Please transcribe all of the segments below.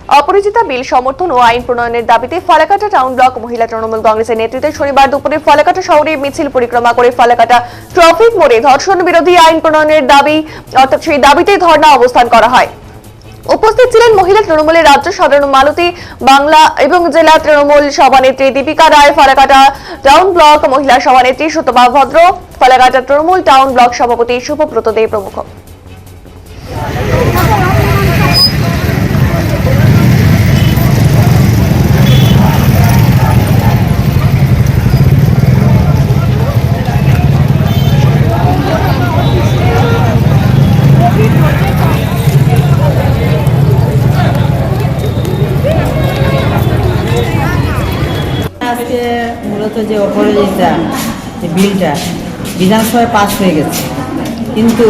অপরাজিতা বিল সমর্থন ও আইন প্রণয়নের দাবিতে ফালাকাটা টাউন ব্লক মহিলা তৃণমূল কংগ্রেসের নেতৃত্বে শনিবার দুপুরে ফালাকাটা শহরে মিছিল পরিক্রমা করে ফালাকাটা ট্রাফিক মোড়ে ধর্ষণ বিরোধী আইন প্রণয়নের দাবি অর্থাৎ সেই দাবিতে ধর্ণা অবস্থান করা হয়। উপস্থিত ছিলেন মহিলা তৃণমূলের রাজ্য সাধারণ মালতী বাংলা এবং জেলা তৃণমূল সভানেত্রী দীপিকা রায়, ফালাকাটা টাউন ব্লক মহিলা সভানেত্রী সুতপা ভদ্র, ফালাকাটা তৃণমূল টাউন ব্লক সভাপতি শুভব্রত দে প্রমুখ। আজকে মূলত যে অপরাজিতা যে বিলটা বিধানসভায় পাস হয়ে গেছে, কিন্তু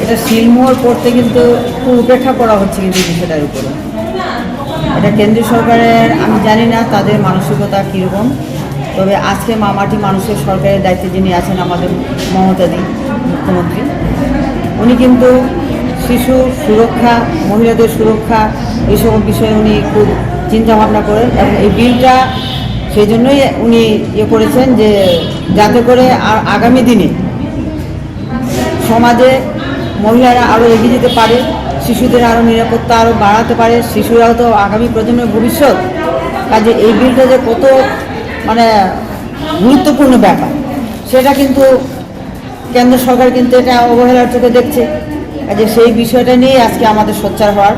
এটা শিলমোহর পড়তে কিন্তু খুব উপেক্ষা করা হচ্ছে কিন্তু বিষয়টার উপরে। এটা কেন্দ্রীয় সরকারের, আমি জানি না তাদের মানসিকতা কীরকম, তবে আজকে মামাটি মানুষের সরকারের দায়িত্বে যিনি আছেন আমাদের মমতাদি মুখ্যমন্ত্রী, উনি কিন্তু শিশু সুরক্ষা, মহিলাদের সুরক্ষা এইসব বিষয়ে উনি খুব চিন্তাভাবনা করেন এবং এই বিলটা সেই জন্যই উনি করেছেন যে যাতে করে আর আগামী দিনে সমাজে মহিলারা আরও এগিয়ে যেতে পারে, শিশুদের আরও নিরাপত্তা আরও বাড়াতে পারে। শিশুরাও তো আগামী প্রজন্মের ভবিষ্যৎ, কাজে এই বিলটা যে কত গুরুত্বপূর্ণ ব্যাপার সেটা কিন্তু কেন্দ্র সরকার কিন্তু এটা অবহেলার চোখে দেখছে। কাজে সেই বিষয়টা নিয়ে আজকে আমাদের সোচ্চার হওয়ার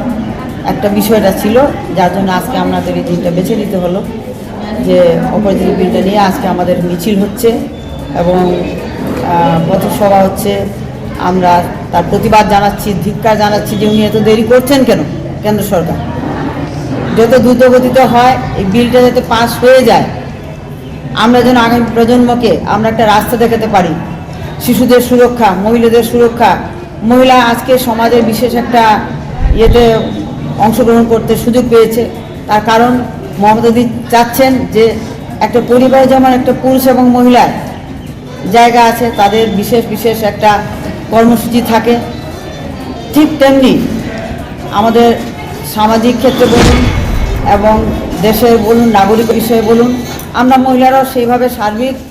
একটা বিষয়টা ছিল, যার জন্য আজকে আমাদের এই দিনটা বেছে নিতে হলো যে অপরাজিতা বিলটা নিয়ে আজকে আমাদের মিছিল হচ্ছে এবং পথসভা হচ্ছে। আমরা তার প্রতিবাদ জানাচ্ছি, ধিক্কার জানাচ্ছি যে উনি এত দেরি করছেন কেন। কেন্দ্র সরকার যত দ্রুতগতিতে হয় এই বিলটা যাতে পাস হয়ে যায়, আমরা যেন আগামী প্রজন্মকে আমরা একটা রাস্তা দেখাতে পারি। শিশুদের সুরক্ষা, মহিলাদের সুরক্ষা, মহিলা আজকে সমাজের বিশেষ একটা ইয়েতে অংশগ্রহণ করতে সুযোগ পেয়েছে। তার কারণ মমতাদি চাচ্ছেন যে একটা পরিবারে যেমন একটা পুরুষ এবং মহিলার জায়গা আছে, তাদের বিশেষ বিশেষ একটা কর্মসূচি থাকে, ঠিক তেমনি আমাদের সামাজিক ক্ষেত্রে বলুন এবং দেশের বলুন, নাগরিক বিষয়ে বলুন, আমরা মহিলারাও সেইভাবে সার্বিকভাবে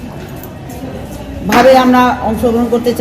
আমরা অংশগ্রহণ করতে চাই।